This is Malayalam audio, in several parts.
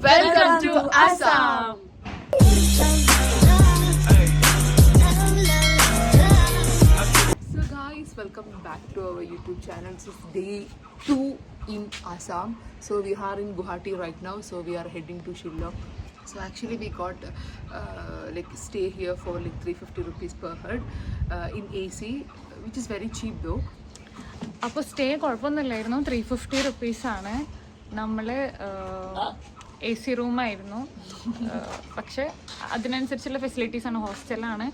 Welcome to Assam. So guys, welcome back to our YouTube channel. This is day 2 in Assam. So we are in Guwahati right now. So we are heading to Shillong. So actually we got like stay here for like 350 rupees per head in AC, which is very cheap though. അപ്പോൾ സ്റ്റേ കുഴപ്പമൊന്നുമില്ലായിരുന്നു. 350 റുപ്പീസാണ്. നമ്മൾ AC റൂമായിരുന്നു, പക്ഷെ അതിനനുസരിച്ചുള്ള ഫെസിലിറ്റീസാണ്, ഹോസ്റ്റലാണ്.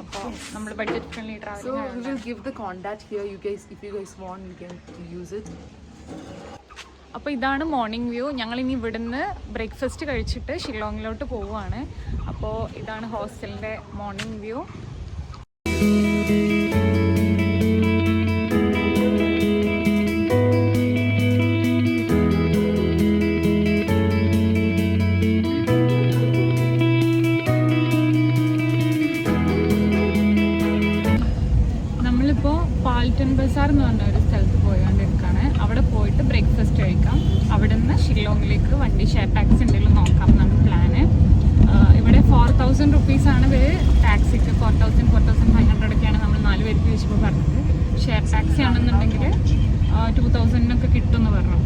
അപ്പോൾ നമ്മൾ budget friendly travel. So we will give the contact here. You guys, if you guys want, you can use it. അപ്പോൾ ഇതാണ് മോർണിംഗ് വ്യൂ. ഞങ്ങളിനി ഇവിടുന്ന് ബ്രേക്ക്ഫാസ്റ്റ് കഴിച്ചിട്ട് ഷില്ലോങ്ങിലോട്ട് പോവുകയാണ്. അപ്പോൾ ഇതാണ് ഹോസ്റ്റലിൻ്റെ മോർണിംഗ് വ്യൂ. പാൽട്ടൺ ബസാർ എന്ന് പറഞ്ഞ ഒരു സ്ഥലത്ത് പോയിക്കൊണ്ടിരിക്കുകയാണ്. അവിടെ പോയിട്ട് ബ്രേക്ക്ഫാസ്റ്റ് കഴിക്കാം. അവിടെ നിന്ന് ഷില്ലോങ്ങിലേക്ക് വണ്ടി ഷെയർ ടാക്സി എന്തെങ്കിലും നോക്കാം എന്നാണ് പ്ലാന്. ഇവിടെ 4000 റുപ്പീസാണ് ഇവർ ടാക്സിക്ക്. 4500 ഒക്കെയാണ് നമ്മൾ 4 പേർക്ക് വെച്ചപ്പോൾ പറഞ്ഞത്. ഷെയർ ടാക്സി ആണെന്നുണ്ടെങ്കിൽ 2000 കിട്ടുമെന്ന് പറഞ്ഞു.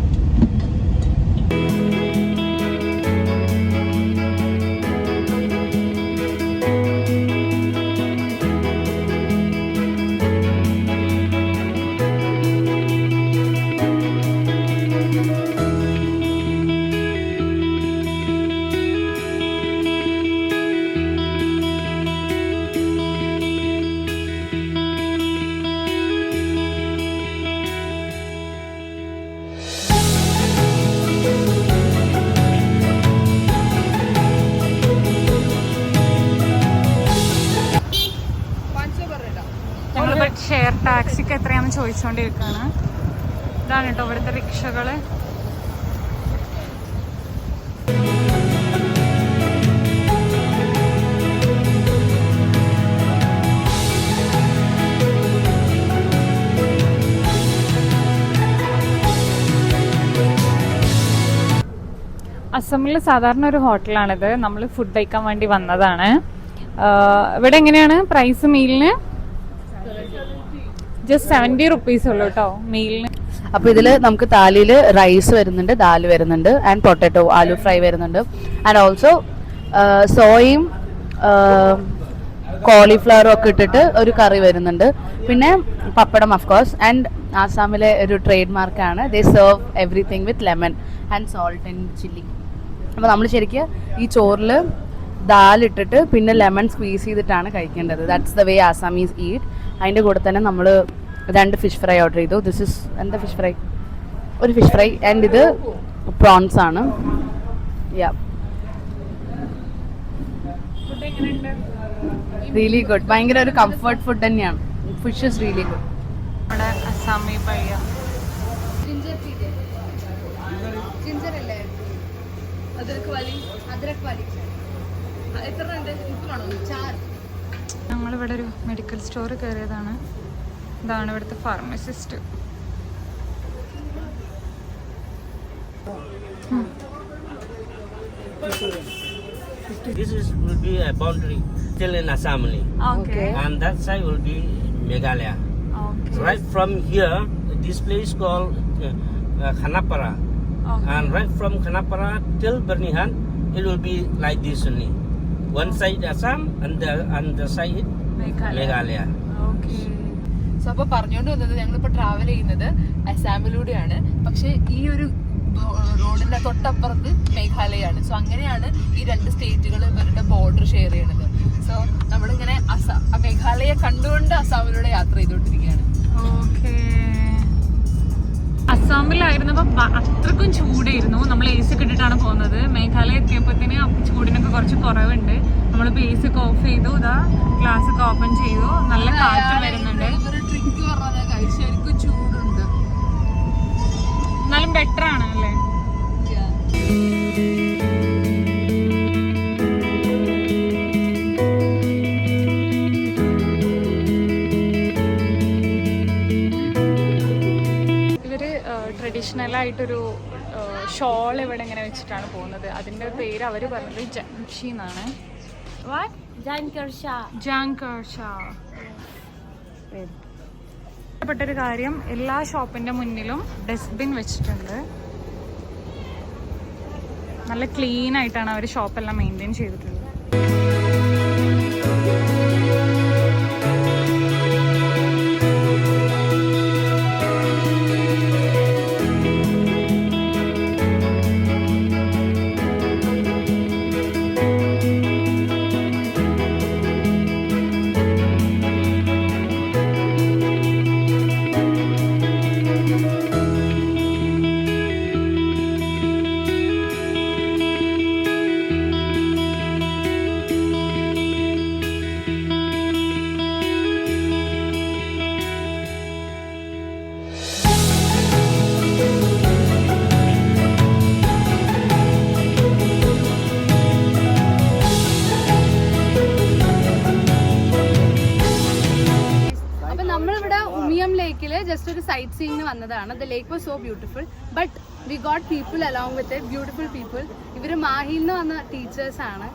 ഷെയർ ടാക്സിക്ക് എത്രയാണെന്ന് ചോദിച്ചുകൊണ്ടിരിക്കുകയാണ്. ഇതാണ് കേട്ടോ ഇവിടുത്തെ റിക്ഷകൾ. അസമിൽ സാധാരണ ഒരു ഹോട്ടലാണിത്. നമ്മൾ ഫുഡ് കഴിക്കാൻ വേണ്ടി വന്നതാണ്. ഇവിടെ എങ്ങനെയാണ് പ്രൈസ്? മീലിന് ജസ്റ്റ് 70 റുപ്പീസ് ഉള്ളൂ കേട്ടോ മീലിന്. അപ്പൊ ഇതില് നമുക്ക് താലിയില് റൈസ് വരുന്നുണ്ട്, ദാൽ വരുന്നുണ്ട്, ആൻഡ് പൊട്ടാറ്റോ ആലു ഫ്രൈ വരുന്നുണ്ട്, ആൻഡ് ഓൾസോ സോയയും കോളിഫ്ലവറും ഒക്കെ ഇട്ടിട്ട് ഒരു കറി വരുന്നുണ്ട്. പിന്നെ പപ്പടം ഓഫ് കോഴ്സ്. ആൻഡ് ആസാമിലെ ഒരു ട്രേഡ് മാർക്കാണ്. They serve everything with lemon and salt and chilli. അപ്പൊ നമ്മൾ ശരിക്കും ഈ ചോറിൽ ദാൽ ഇട്ടിട്ട് പിന്നെ ലെമൺ സ്ക്വീസ് ചെയ്തിട്ടാണ് കഴിക്കേണ്ടത്. That's the way Assamese eat. അതിൻ്റെ കൂടെ തന്നെ നമ്മൾ 2 ഫിഷ് ഫ്രൈ ഓർഡർ ചെയ്തു. ദിസ് ഇസ് എന്താ ഫിഷ് ഫ്രൈ? ഒരു ഫിഷ് ഫ്രൈ. ആൻഡ് ഇത് പ്രോൺസ് ആണ്. യാ, റിയലി ഗുഡ്. ഭയങ്കര ഒരു കംഫർട്ട് ഫുഡ് തന്നെയാണ്. Fish is really good. നമ്മുടെ അസാമി പയ്യ ഞങ്ങളിവിടെ ഒരു മെഡിക്കൽ സ്റ്റോർ കയറിയതാണ്. ഇതാണ് ഇവിടുത്തെ pharmacist. This will be a boundary still in Assam only. Okay. And that side will be Meghalaya. Okay. Right from here, this place called Khanapara. Okay. And right from Khanapara till Bernihan, it will be like this only. One side Assam and the side Meghalaya. Okay. So അപ്പോൾ പറഞ്ഞുകൊണ്ട് വന്നത് ഞങ്ങളിപ്പോൾ ട്രാവൽ ചെയ്യുന്നത് അസാമിലൂടെയാണ്. പക്ഷേ ഈ ഒരു റോഡിന്റെ തൊട്ടപ്പുറത്ത് മേഘാലയാണ്. സോ അങ്ങനെയാണ് ഈ 2 സ്റ്റേറ്റുകൾ ഇവരുടെ ബോർഡർ ഷെയർ ചെയ്യണത്. സോ നമ്മളിങ്ങനെ മേഘാലയ കണ്ടുകൊണ്ട് അസാമിലൂടെ യാത്ര ചെയ്തുകൊണ്ടിരിക്കുകയാണ്. ഓക്കെ. അസാമിലായിരുന്നപ്പോൾ അത്രക്കും ചൂടായിരുന്നു. നമ്മൾ AC ഒക്കെ ഇട്ടിട്ടാണ് പോകുന്നത്. മേഘാലയ എത്തിയപ്പോഴത്തേന് ചൂടിനൊക്കെ കുറച്ച് കുറവുണ്ട്. നമ്മളിപ്പോൾ AC ഒക്കെ ഓഫ് ചെയ്തു. ഇതാ ഗ്ലാസ് ഒക്കെ ഓപ്പൺ ചെയ്തു. നല്ല കാറ്റ് വരുന്നുണ്ട്. ട്രിക്ക് പറഞ്ഞാൽ ശരിക്കും ചൂടുണ്ട്. എന്നാലും ബെറ്റർ ആണ് അല്ലേ? ട്രഡീഷണൽ ആയിട്ടൊരു ഷോൾ ഇവിടെ ഇങ്ങനെ വെച്ചിട്ടാണ് പോകുന്നത്. അതിൻ്റെ പേര് അവർ പറഞ്ഞത് ജംഷി എന്നാണ്. പ്പെട്ടൊരു കാര്യം, എല്ലാ ഷോപ്പിന്റെ മുന്നിലും ഡസ്റ്റ്ബിൻ വെച്ചിട്ടുണ്ട്. നല്ല ക്ലീൻ ആയിട്ടാണ് അവർ ഷോപ്പെല്ലാം മെയിൻറ്റെയിൻ ചെയ്തിട്ടുള്ളത്. ജസ്റ്റ് ഒരു സൈറ്റ് സീയിങ് വന്നതാണ്. The lake was so beautiful, but we got people along with it, beautiful people. ഇവർ മാഹിയിൽ നിന്ന് വന്ന ടീച്ചേഴ്സ് ആണ്.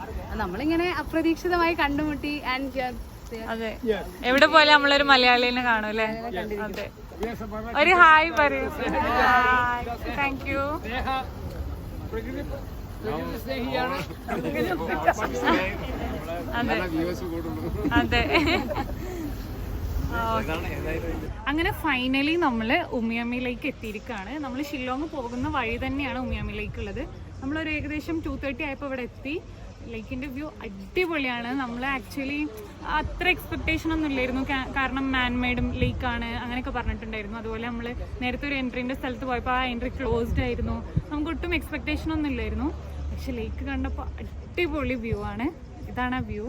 നമ്മളിങ്ങനെ അപ്രതീക്ഷിതമായി കണ്ടുമുട്ടി. ആൻഡ് അതെ, എവിടെ പോലെ നമ്മളൊരു മലയാളിനെ കാണും അല്ലേ? അതെ, ഒരു ഹായ് പറയൂ. Thank you. അതെ അതെ. അങ്ങനെ ഫൈനലി നമ്മൾ ഉമിയമ്മിലേക്ക് എത്തിയിരിക്കുകയാണ്. നമ്മൾ ഷില്ലോങ് പോകുന്ന വഴി തന്നെയാണ് ഉമിയമ്മിലേക്കുള്ളത്. നമ്മളൊരു ഏകദേശം 2:30 ആയപ്പോൾ ഇവിടെ എത്തി. ലേക്കിൻ്റെ വ്യൂ അടിപൊളിയാണ്. നമ്മൾ ആക്ച്വലി അത്ര എക്സ്പെക്ടേഷൻ ഒന്നും ഇല്ലായിരുന്നു, കാരണം മാൻമെയ്ഡും ലേക്കാണ് അങ്ങനെയൊക്കെ പറഞ്ഞിട്ടുണ്ടായിരുന്നു. അതുപോലെ നമ്മൾ നേരത്തെ ഒരു എൻട്രീൻ്റെ സ്ഥലത്ത് പോയപ്പോൾ ആ എൻട്രി ക്ലോസ്ഡ് ആയിരുന്നു. നമുക്ക് ഒട്ടും എക്സ്പെക്ടേഷൻ ഒന്നും ഇല്ലായിരുന്നു. പക്ഷെ ലേക്ക് കണ്ടപ്പോൾ അടിപൊളി വ്യൂ ആണ്. ഇതാണ് ആ വ്യൂ.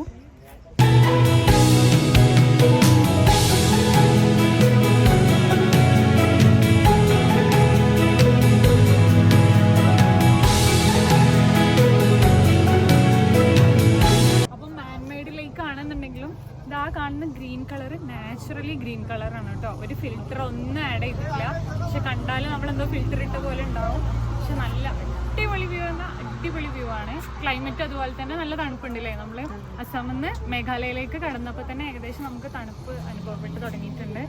ഇതാ കാണുന്ന ഗ്രീൻ കളർ നാച്ചുറലി ഗ്രീൻ കളറാണ് കേട്ടോ. ഒരു ഫിൽറ്റർ ഒന്നും ആഡ് ചെയ്തിട്ടില്ല. പക്ഷെ കണ്ടാലും നമ്മളെന്തോ ഫിൽറ്റർ ഇട്ട പോലെ ഉണ്ടാവും. പക്ഷെ നല്ല അടിപൊളി വ്യൂ ആണ്. അടിപൊളി വ്യൂ ആണ്. ക്ലൈമറ്റ് അതുപോലെ തന്നെ നല്ല തണുപ്പുണ്ടല്ലേ. നമ്മൾ അസാമിൽ നിന്ന് മേഘാലയയിലേക്ക് കടന്നപ്പോൾ തന്നെ ഏകദേശം നമുക്ക് തണുപ്പ് അനുഭവപ്പെട്ട് തുടങ്ങിയിട്ടുണ്ട്.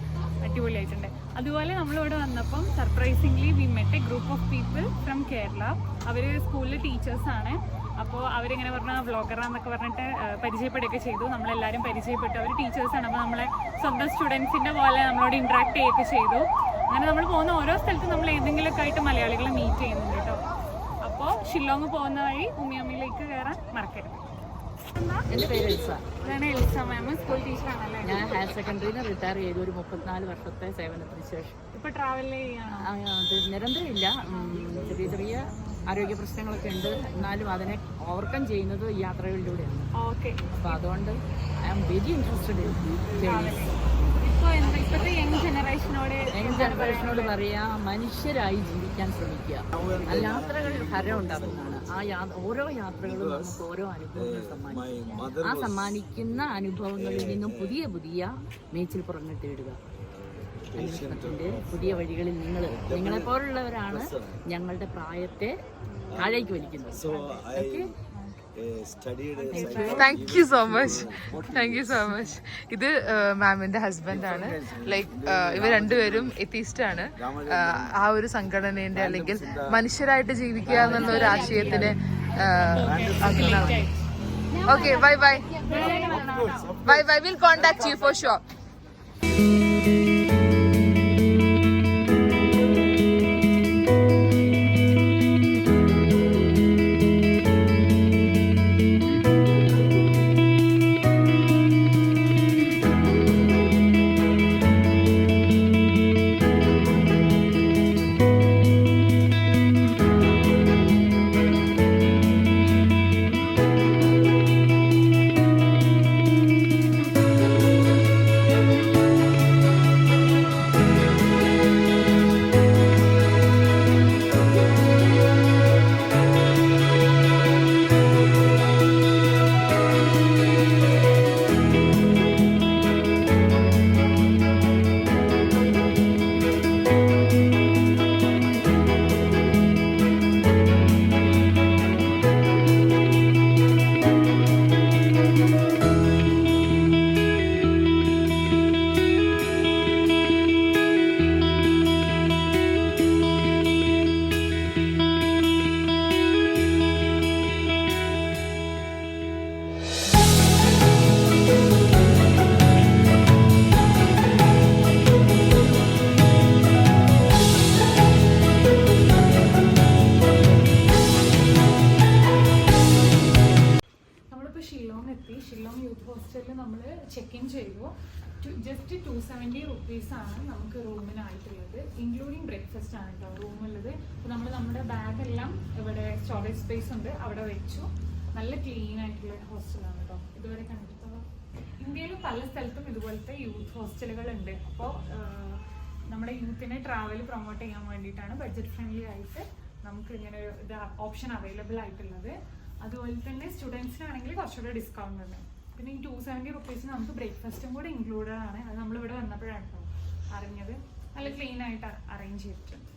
അടിപൊളിയായിട്ടുണ്ട്. അതുപോലെ നമ്മളിവിടെ വന്നപ്പം surprisingly we met a group of people from Kerala. അവർ സ്കൂളിലെ ടീച്ചേഴ്സാണ്. അപ്പോൾ അവരിങ്ങനെ പറഞ്ഞാൽ വ്ളോഗറാന്നൊക്കെ പറഞ്ഞിട്ട് പരിചയപ്പെടുകയൊക്കെ ചെയ്തു. നമ്മളെല്ലാവരും പരിചയപ്പെട്ടു. അവർ ടീച്ചേഴ്സാണ്. അപ്പോൾ നമ്മളെ സ്വന്തം സ്റ്റുഡൻസിൻ്റെ പോലെ നമ്മളോട് ഇൻട്രാക്ട് ചെയ്യുകയൊക്കെ ചെയ്തു. അങ്ങനെ നമ്മൾ പോകുന്ന ഓരോ സ്ഥലത്തും നമ്മൾ ഏതെങ്കിലുമൊക്കെ ആയിട്ട് മലയാളികളെ മീറ്റ് ചെയ്യുന്നുണ്ട് കേട്ടോ. അപ്പോൾ ഷില്ലോങ് പോകുന്ന വഴി ഉമിയമ്മിലേക്ക് കയറാൻ മറക്കരുത്. എൻ്റെ പേര് എൽസ. ഇതാണ് എൽസ മാം, സ്കൂൾ ടീച്ചറാണല്ലേ? ഞാൻ ഹയർ സെക്കൻഡറിയിൽ നിന്ന് റിട്ടയർ ചെയ്തു. ഒരു 34 വർഷത്തെ സേവനത്തിന് ശേഷം ഇപ്പോൾ ട്രാവൽ ചെയ്യണം. അത് നിരന്തരമില്ല. ചെറിയ ചെറിയ ആരോഗ്യ പ്രശ്നങ്ങളൊക്കെ ഉണ്ട്. എന്നാലും അതിനെ ഓവർകം ചെയ്യുന്നത് യാത്രകളിലൂടെയാണ്. ഓക്കെ. അപ്പോൾ അതുകൊണ്ട് I am very interested in journeys. ഇപ്പോഴത്തെ യങ് ജനറേഷനോട് പറയാം, മനുഷ്യരായി ജീവിക്കാൻ ശ്രമിക്കുക. ആ യാത്രകൾ ഹരം ഉണ്ടാകുന്നതാണ്. ഓരോ യാത്രകളും നമുക്ക് ഓരോ അനുഭവങ്ങൾ സമ്മാനിക്കും. ആ സമ്മാനിക്കുന്ന അനുഭവങ്ങളിൽ നിന്നും പുതിയ പുതിയ മേച്ചിൽ പുറങ്ങൾ തേടുക. അന്വേഷണത്തിന്റെ പുതിയ വഴികളിൽ നിങ്ങളെപ്പോലുള്ളവരാണ് ഞങ്ങളുടെ പ്രായത്തെ താഴേക്ക് വലിക്കുന്നത്. Thank you so much. Thank you so much. ഇത് മാമിന്റെ ഹസ്ബൻഡ് ആണ്. ലൈക്ക് ഇവർ രണ്ടുപേരും എത്തീസ്റ്റ് ആണ്. ആ ഒരു സംഘടനയുടെ അല്ലെങ്കിൽ മനുഷ്യരായിട്ട് ജീവിക്കുക എന്നുള്ള ഒരു ആശയത്തിന് okay. Bye bye bye bye. Will contact you for sure. Shillong youth ഹോസ്റ്റലിൽ നമ്മൾ ചെക്ക് ഇൻ ചെയ്തു. ജസ്റ്റ് 270 റുപ്പീസാണ് നമുക്ക് റൂമിനായിട്ടുള്ളത്, ഇൻക്ലൂഡിങ് ബ്രേക്ക്ഫാസ്റ്റ് ആണ് കേട്ടോ റൂമുള്ളത്. അപ്പോൾ നമ്മൾ നമ്മുടെ ബാഗെല്ലാം ഇവിടെ സ്റ്റോറേജ് സ്പേസ് ഉണ്ട് അവിടെ വെച്ചു. നല്ല ക്ലീൻ ആയിട്ടുള്ള ഹോസ്റ്റലാണ് കേട്ടോ. ഇതുവരെ കണ്ടിട്ടുള്ള ഇന്ത്യയിൽ പല സ്ഥലത്തും ഇതുപോലത്തെ യൂത്ത് ഹോസ്റ്റലുകൾ ഉണ്ട്. അപ്പോൾ നമ്മുടെ യൂത്തിനെ ട്രാവൽ പ്രൊമോട്ട് ചെയ്യാൻ വേണ്ടിയിട്ടാണ് ബഡ്ജറ്റ് ഫ്രണ്ട്ലി ആയിട്ട് നമുക്ക് ഇങ്ങനെ ഒരു ഇത് ഓപ്ഷൻ അവൈലബിൾ ആയിട്ടുള്ളത്. അതുപോലെ തന്നെ സ്റ്റുഡൻസിനാണെങ്കിൽ കുറച്ചുകൂടെ ഡിസ്കൗണ്ട് ഉണ്ട്. പിന്നെ ഈ 270 റുപ്പീസിന് നമുക്ക് ബ്രേക്ക്ഫാസ്റ്റും കൂടെ ഇൻക്ലൂഡഡ് ആണ്. അത് നമ്മളിവിടെ വന്നപ്പോഴാണ് കേട്ടോ അറിഞ്ഞത്. നല്ല ക്ലീൻ ആയിട്ട് അറേഞ്ച് ചെയ്തിട്ടുണ്ട്.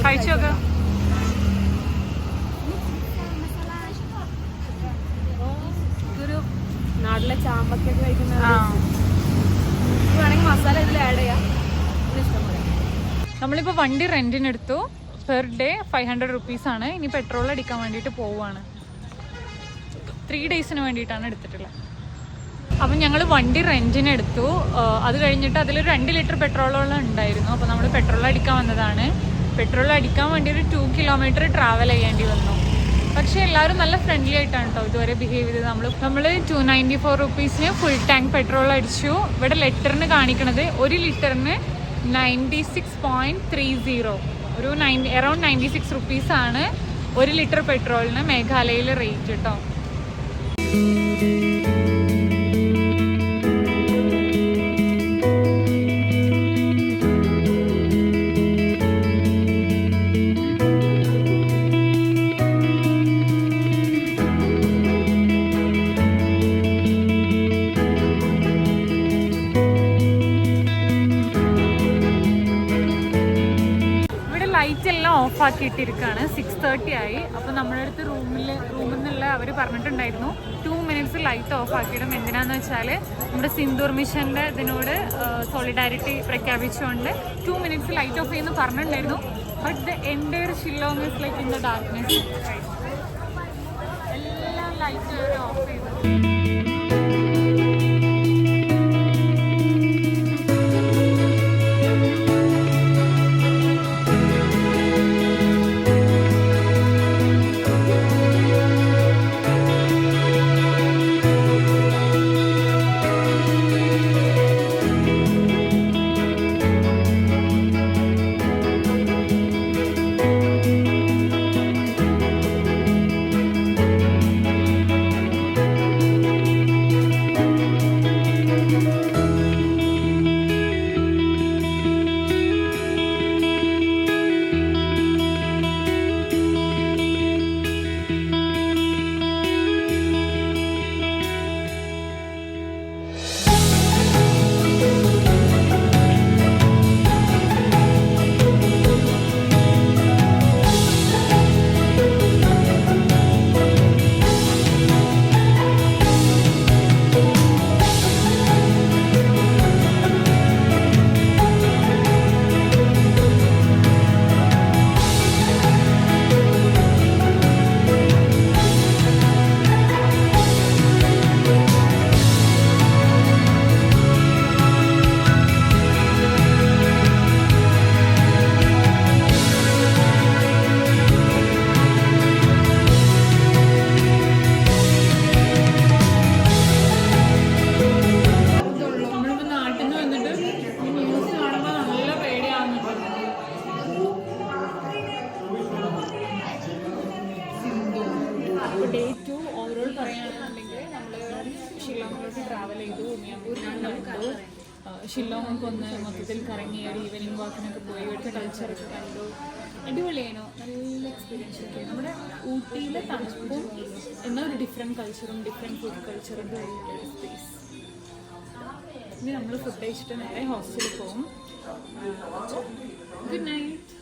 കഴിച്ചോക്ക. ഇതൊരു നാട്ടിലെ ചാമ്പക്കൊക്കെ കഴിക്കുന്ന വേണമെങ്കിൽ മസാല ഇതിൽ ആഡ് ചെയ്യാം. ഇഷ്ടംപോലെ. നമ്മളിപ്പോൾ വണ്ടി റെന്റിനെടുത്തു. പെർ ഡേ 500 റുപ്പീസാണ്. ഇനി പെട്രോൾ അടിക്കാൻ വേണ്ടിയിട്ട് പോവുകയാണ്. 3 ഡേയ്സിന് വേണ്ടിയിട്ടാണ് എടുത്തിട്ടുള്ളത്. അപ്പം ഞങ്ങൾ വണ്ടി റെന്റിനെടുത്തു. അത് കഴിഞ്ഞിട്ട് അതിലൊരു 2 ലിറ്റർ പെട്രോളോളം ഉണ്ടായിരുന്നു. അപ്പോൾ നമ്മൾ പെട്രോൾ അടിക്കാൻ വന്നതാണ്. പെട്രോൾ അടിക്കാൻ വേണ്ടി ഒരു 2 കിലോമീറ്റർ ട്രാവൽ ചെയ്യേണ്ടി വന്നു. പക്ഷേ എല്ലാവരും നല്ല ഫ്രണ്ട്ലി ആയിട്ടാണ് കേട്ടോ ഇതുവരെ ബിഹേവ് ചെയ്തത്. നമ്മൾ 294 റുപ്പീസിന് ഫുൾ ടാങ്ക് പെട്രോൾ അടിച്ചു. ഇവിടെ ലിറ്ററിന് കാണിക്കണത് 1 ലിറ്ററിന് 96.30, ഒരു അറൗണ്ട് 96 റുപ്പീസാണ് 1 ലിറ്റർ പെട്രോളിന് മേഘാലയയിൽ റേറ്റ് കേട്ടോ. ലൈറ്റ് എല്ലാം ഓഫ് ആക്കിയിട്ടിരിക്കുകയാണ്. 6:30 ആയി. അപ്പോൾ നമ്മുടെ അടുത്ത് റൂമിൽ നിന്നുള്ള അവർ പറഞ്ഞിട്ടുണ്ടായിരുന്നു 2 മിനിറ്റ്സ് ലൈറ്റ് ഓഫ് ആക്കിയിടും. എന്തിനാന്ന് വെച്ചാൽ നമ്മുടെ സിന്ദൂർ മിഷൻ്റെ ഇതിനോട് സോളിഡാരിറ്റി പ്രഖ്യാപിച്ചുകൊണ്ട് 2 മിനിറ്റ്സ് ലൈറ്റ് ഓഫ് ചെയ്യുന്നു പറഞ്ഞിട്ടുണ്ടായിരുന്നു. But the entire Shillong is like in the darkness. എല്ലാം ലൈറ്റ് ഓഫ് ചെയ്തു. ഡേ 2 ഓവറോൾ പറയുകയാണെന്നുണ്ടെങ്കിൽ നമ്മൾ ഷില്ലോങ്ങിലോട്ട് ട്രാവൽ ചെയ്തു, മിയാപൂരിനെ കണ്ടു, ഷില്ലോങ്ങൊക്കെ ഒന്ന് മൊത്തത്തിൽ കറങ്ങി, ഒരു ഈവനിങ് വാക്കിനൊക്കെ പോയി, ഇവിടുത്തെ കൾച്ചറൊക്കെ കണ്ടു. അടിപൊളിയായിരുന്നു, നല്ല എക്സ്പീരിയൻസ് ഒക്കെ. നമ്മുടെ ഊട്ടിയിലെ തണുപ്പും എന്നാൽ ഒരു ഡിഫറെൻറ്റ് കൾച്ചറും ഡിഫറെൻറ്റ് ഫുഡ് കൾച്ചറും ഒരു സ്പേസ്. ഇനി നമ്മൾ ഫുഡ് കഴിച്ചിട്ട് നേരെ ഹോസ്റ്റലിൽ പോകും. Good night.